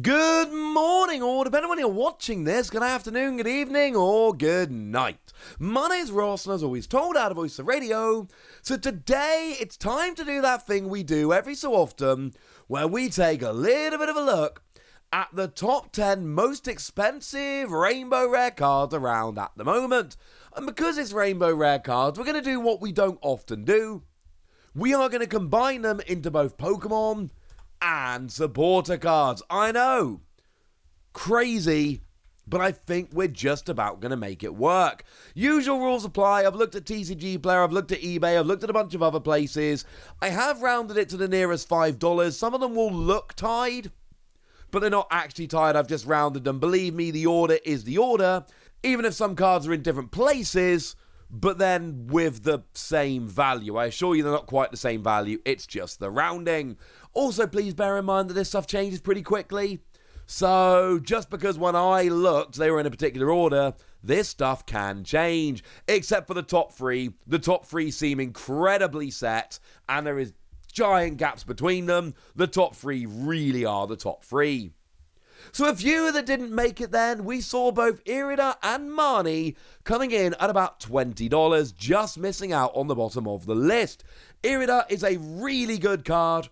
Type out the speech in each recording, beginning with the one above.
Good morning, or depending on when you're watching this, good afternoon, good evening, or good night. My name's Ross, and as always told out of Voice of Radio, so today it's time to do that thing we do every so often, where we take a little bit of a look at the top 10 most expensive Rainbow Rare cards around at the moment. And because it's Rainbow Rare cards, we're going to do what we don't often do. We are going to combine them into both Pokémon and supporter cards. I know, crazy, but I think we're just about going to make it work. Usual rules apply. I've looked at TCG Player, I've looked at eBay, I've looked at a bunch of other places. I have rounded it to the nearest $5. Some of them will look tied, but they're not actually tied. I've just rounded them. Believe me, the order is the order, even if some cards are in different places, but then with the same value. I assure you they're not quite the same value, it's just the rounding. Also, please bear in mind that this stuff changes pretty quickly. So, just because when I looked, they were in a particular order, this stuff can change. Except for the top three. The top three seem incredibly set, and there is giant gaps between them. The top three really are the top three. So a few that didn't make it then, we saw both Irida and Marnie coming in at about $20, just missing out on the bottom of the list. Irida is a really good card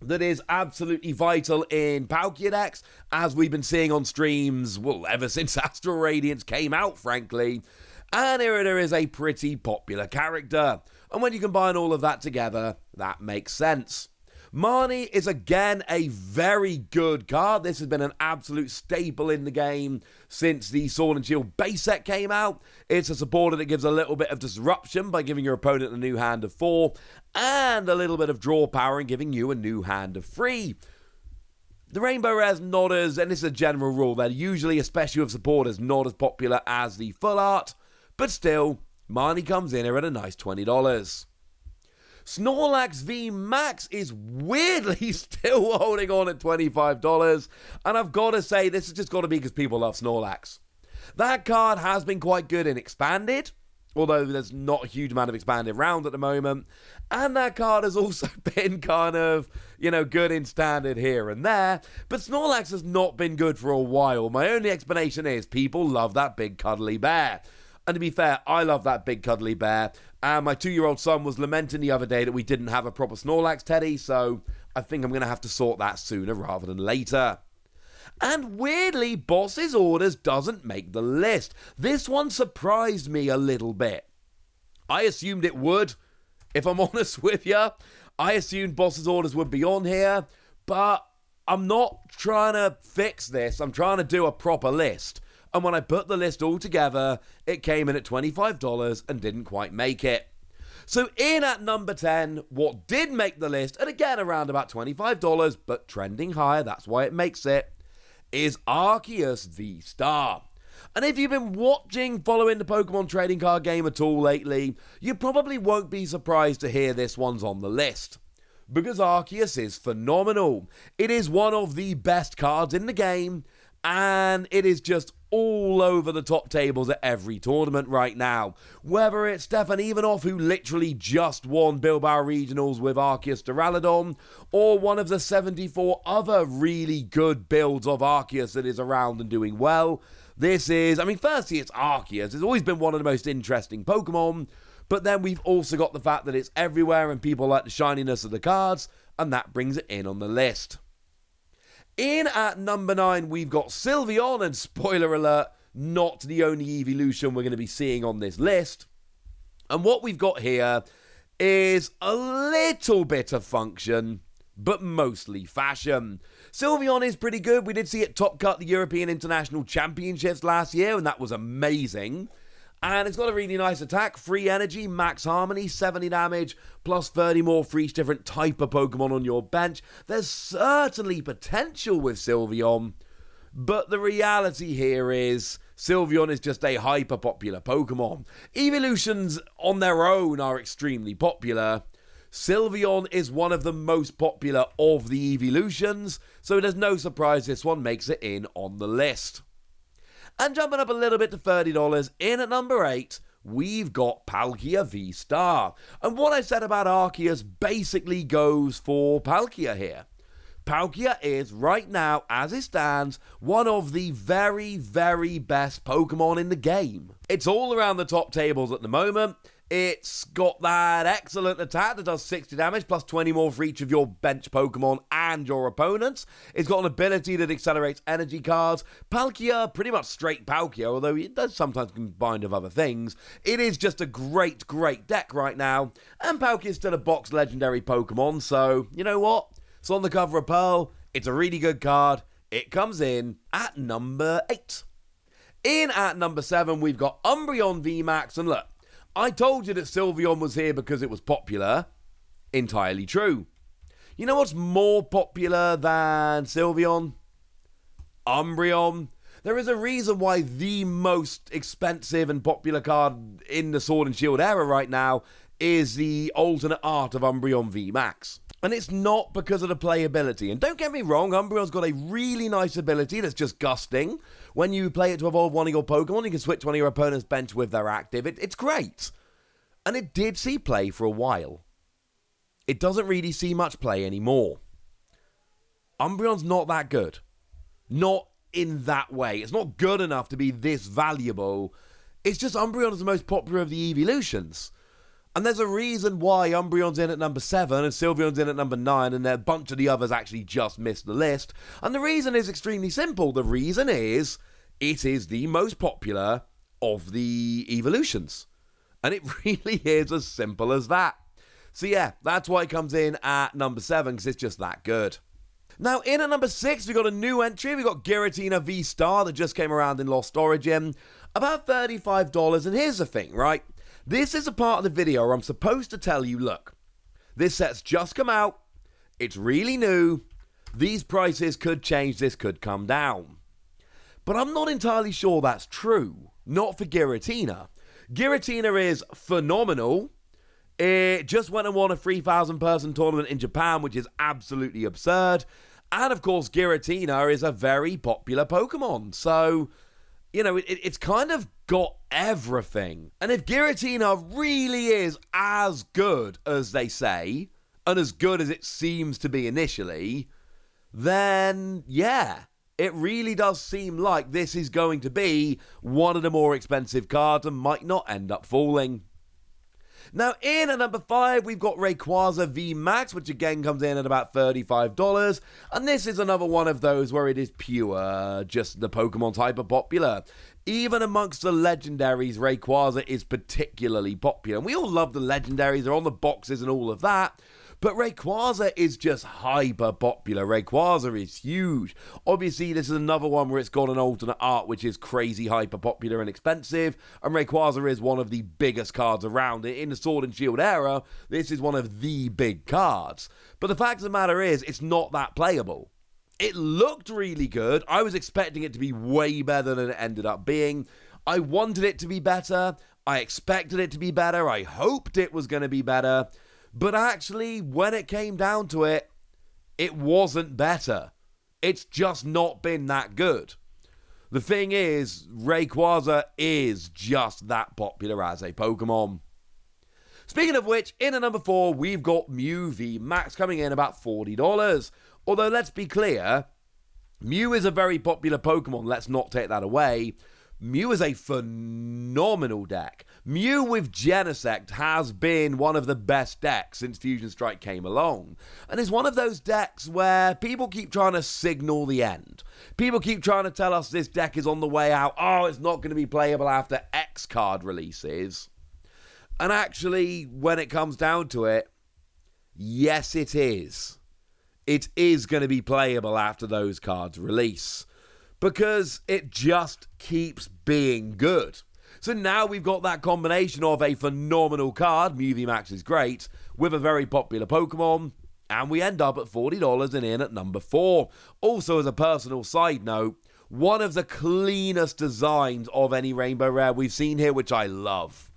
that is absolutely vital in Palkia decks, as we've been seeing on streams, well, ever since Astral Radiance came out, frankly. And Irida is a pretty popular character. And when you combine all of that together, that makes sense. Marnie is again a very good card. This has been an absolute staple in the game since the Sword and Shield base set came out. It's a supporter that gives a little bit of disruption by giving your opponent a new hand of 4 and a little bit of draw power and giving you a new hand of 3. The Rainbow Rare's not as, and this is a general rule, they're usually, especially with supporters, not as popular as the full art, but still, Marnie comes in here at a nice $20. Snorlax VMAX is weirdly still holding on at $25, and I've got to say, this has just got to be because people love Snorlax. That card has been quite good in Expanded, although there's not a huge amount of Expanded around at the moment, and that card has also been kind of, good in Standard here and there, but Snorlax has not been good for a while. My only explanation is people love that big cuddly bear. And to be fair, I love that big cuddly bear. And my 2-year-old son was lamenting the other day that we didn't have a proper Snorlax teddy, so I think I'm going to have to sort that sooner rather than later. And weirdly, Boss's Orders doesn't make the list. This one surprised me a little bit. I assumed it would, if I'm honest with you. I assumed Boss's Orders would be on here, but I'm not trying to fix this. I'm trying to do a proper list. And when I put the list all together, it came in at $25 and didn't quite make it. So in at number 10, what did make the list, and again around about $25, but trending higher, that's why it makes it, is Arceus VSTAR. And if you've been following the Pokemon trading card game at all lately, you probably won't be surprised to hear this one's on the list. Because Arceus is phenomenal. It is one of the best cards in the game, and it is just all over the top tables at every tournament right now. Whether it's Stefan Ivanov, who literally just won Bilbao Regionals with Arceus Duraludon, or one of the 74 other really good builds of Arceus that is around and doing well. Firstly, it's Arceus. It's always been one of the most interesting Pokemon, but then we've also got the fact that it's everywhere and people like the shininess of the cards, and that brings it in on the list. In at number 9, we've got Sylveon, and spoiler alert, not the only evolution we're going to be seeing on this list. And what we've got here is a little bit of function, but mostly fashion. Sylveon is pretty good. We did see it top cut the European International Championships last year, and that was amazing. And it's got a really nice attack, free energy, max harmony, 70 damage, plus 30 more for each different type of Pokemon on your bench. There's certainly potential with Sylveon, but the reality here is Sylveon is just a hyper-popular Pokemon. Evolutions on their own are extremely popular. Sylveon is one of the most popular of the evolutions, so it is no surprise this one makes it in on the list. And jumping up a little bit to $30, in at number 8, we've got Palkia VSTAR. And what I said about Arceus basically goes for Palkia here. Palkia is, right now, as it stands, one of the very, very best Pokemon in the game. It's all around the top tables at the moment. It's got that excellent attack that does 60 damage, plus 20 more for each of your bench Pokemon and your opponents. It's got an ability that accelerates energy cards. Palkia, pretty much straight Palkia, although it does sometimes combine with other things. It is just a great, great deck right now. And Palkia is still a box legendary Pokemon, so you know what? It's on the cover of Pearl. It's a really good card. It comes in at number 8. In at number 7, we've got Umbreon VMAX, and look, I told you that Sylveon was here because it was popular. Entirely true. You know what's more popular than Sylveon? Umbreon. There is a reason why the most expensive and popular card in the Sword and Shield era right now is the alternate art of Umbreon VMAX. And it's not because of the playability. And don't get me wrong, Umbreon's got a really nice ability that's just gusting. When you play it to evolve one of your Pokemon, you can switch one of your opponent's bench with their active. It's great. And it did see play for a while. It doesn't really see much play anymore. Umbreon's not that good. Not in that way. It's not good enough to be this valuable. It's just Umbreon is the most popular of the evolutions. And there's a reason why Umbreon's in at number 7 and Sylveon's in at number 9 and a bunch of the others actually just missed the list. And the reason is extremely simple. The reason is it is the most popular of the evolutions. And it really is as simple as that. So yeah, that's why it comes in at number 7, because it's just that good. Now, in at number 6, we got a new entry. We got Giratina VSTAR that just came around in Lost Origin. About $35. And here's the thing, right? This is a part of the video where I'm supposed to tell you, look, this set's just come out. It's really new. These prices could change. This could come down. But I'm not entirely sure that's true. Not for Giratina. Giratina is phenomenal. It just went and won a 3,000 person tournament in Japan, which is absolutely absurd. And of course, Giratina is a very popular Pokemon. So, you know, it's kind of got everything. And if Giratina really is as good as they say, and as good as it seems to be initially, then yeah, it really does seem like this is going to be one of the more expensive cards and might not end up falling. Now, in at number 5, we've got Rayquaza VMAX, which again comes in at about $35. And this is another one of those where it is pure, just the Pokemon's hyper popular. Even amongst the legendaries, Rayquaza is particularly popular. And we all love the legendaries, they're on the boxes and all of that. But Rayquaza is just hyper popular. Rayquaza is huge. Obviously, this is another one where it's got an alternate art, which is crazy hyper popular and expensive. And Rayquaza is one of the biggest cards around. In the Sword and Shield era, this is one of the big cards. But the fact of the matter is, it's not that playable. It looked really good. I was expecting it to be way better than it ended up being. I wanted it to be better. I expected it to be better. I hoped it was going to be better. But actually, when it came down to it, it wasn't better. It's just not been that good. The thing is, Rayquaza is just that popular as a Pokemon. Speaking of which, in at number 4, we've got Mew VMAX coming in about $40. Although, let's be clear, Mew is a very popular Pokemon. Let's not take that away. Mew is a phenomenal deck. Mew with Genesect has been one of the best decks since Fusion Strike came along. And it's one of those decks where people keep trying to signal the end. People keep trying to tell us this deck is on the way out. Oh, it's not going to be playable after X card releases. And actually, when it comes down to it, yes, it is. It is going to be playable after those cards release. Because it just keeps being good. So now we've got that combination of a phenomenal card, Mew VMAX is great, with a very popular Pokemon, and we end up at $40 and in at number 4. Also, as a personal side note, one of the cleanest designs of any Rainbow Rare we've seen here, which I love.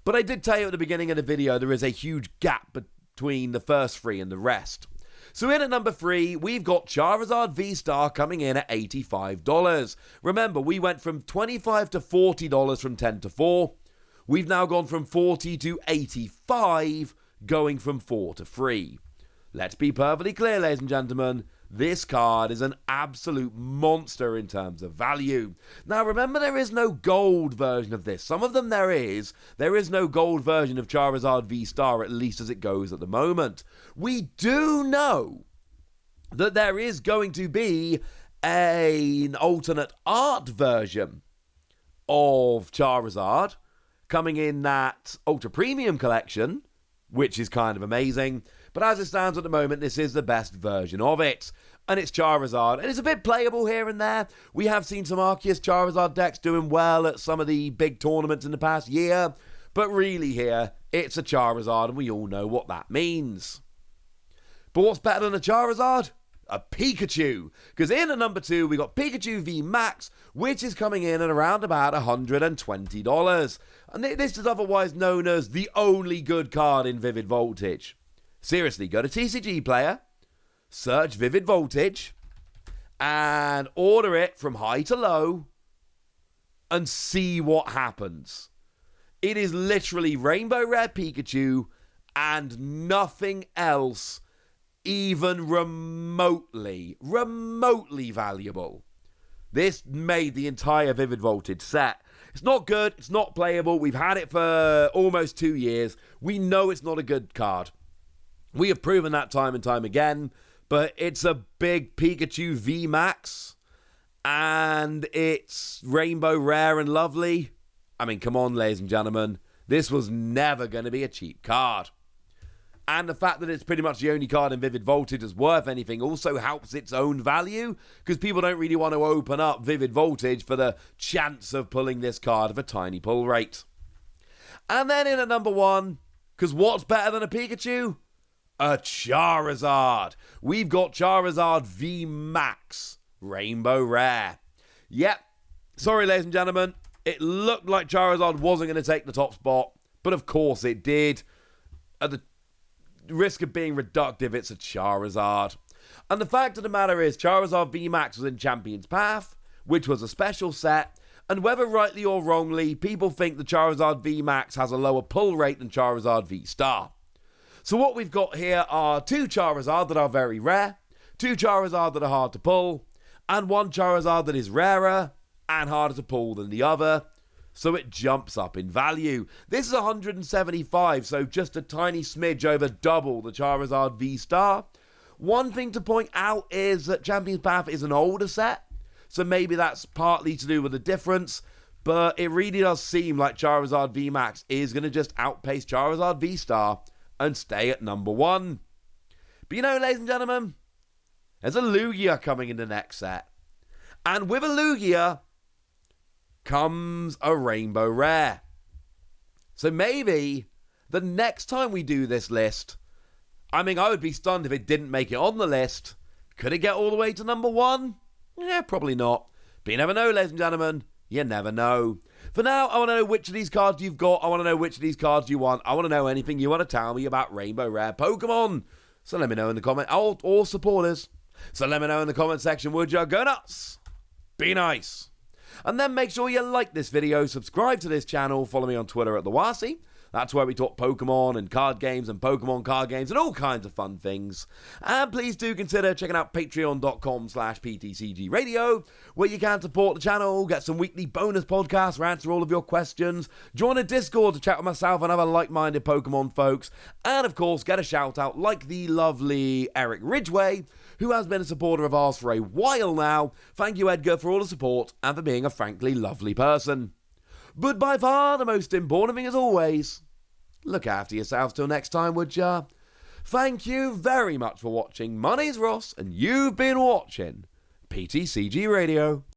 But I did tell you at the beginning of the video, there is a huge gap between the first 3 and the rest. So in at number 3, we've got Charizard VSTAR coming in at $85. Remember, we went from $25 to $40 from 10 to 4. We've now gone from $40 to $85, going from 4 to 3. let's be perfectly clear, ladies and gentlemen, this card is an absolute monster in terms of value. Now remember, there is no gold version of this. Some of them there is. There is no gold version of Charizard VSTAR, at least as it goes at the moment. We do know that there is going to be an alternate art version of Charizard coming in that Ultra Premium collection, which is kind of amazing. But as it stands at the moment, this is the best version of it. And it's Charizard. And it's a bit playable here and there. We have seen some Arceus Charizard decks doing well at some of the big tournaments in the past year. But really here, it's a Charizard, and we all know what that means. But what's better than a Charizard? A Pikachu. Because in at number 2, we got Pikachu VMAX, which is coming in at around about $120. And this is otherwise known as the only good card in Vivid Voltage. Seriously, go to TCG Player, search Vivid Voltage, and order it from high to low, and see what happens. It is literally Rainbow Rare Pikachu and nothing else even remotely valuable. This made the entire Vivid Voltage set. It's not good, it's not playable, we've had it for almost 2 years. We know it's not a good card. We have proven that time and time again, but it's a big Pikachu VMAX, and it's Rainbow Rare and lovely. I mean, come on, ladies and gentlemen, this was never going to be a cheap card. And the fact that it's pretty much the only card in Vivid Voltage that's worth anything also helps its own value, because people don't really want to open up Vivid Voltage for the chance of pulling this card of a tiny pull rate. And then in at number 1, because what's better than a Pikachu? A Charizard. We've got Charizard VMAX Rainbow Rare. Yep. Sorry, ladies and gentlemen. It looked like Charizard wasn't going to take the top spot, but of course it did. At the risk of being reductive, it's a Charizard. And the fact of the matter is, Charizard VMAX was in Champion's Path, which was a special set, and whether rightly or wrongly, people think the Charizard VMAX has a lower pull rate than Charizard V-Star. So what we've got here are 2 Charizard that are very rare, 2 Charizard that are hard to pull, and 1 Charizard that is rarer and harder to pull than the other, so it jumps up in value. This is 175, so just a tiny smidge over double the Charizard V-Star. One thing to point out is that Champion's Path is an older set, so maybe that's partly to do with the difference, but it really does seem like Charizard VMAX is going to just outpace Charizard V-Star and stay at number 1. But you know, ladies and gentlemen, there's a Lugia coming in the next set. And with a Lugia comes a Rainbow Rare. So maybe the next time we do this list, I mean, I would be stunned if it didn't make it on the list. Could it get all the way to number 1? Yeah, probably not. But you never know, ladies and gentlemen. You never know. For now, I want to know which of these cards you've got. I want to know which of these cards you want. I want to know anything you want to tell me about Rainbow Rare Pokemon. So let me know in the comment, or supporters. So let me know in the comment section, would you? Go nuts. Be nice. And then make sure you like this video, subscribe to this channel, follow me on Twitter at TheWasi. That's where we talk Pokemon and card games and Pokemon card games and all kinds of fun things. And please do consider checking out patreon.com/PTCG Radio, where you can support the channel, get some weekly bonus podcasts where I answer all of your questions, join a Discord to chat with myself and other like-minded Pokemon folks, and of course get a shout out like the lovely Eric Ridgway, who has been a supporter of ours for a while now. Thank you, Edgar, for all the support and for being a frankly lovely person. But by far the most important thing, as always, look after yourselves till next time, would ya? Thank you very much for watching. My name's Ross, and you've been watching PTCG Radio.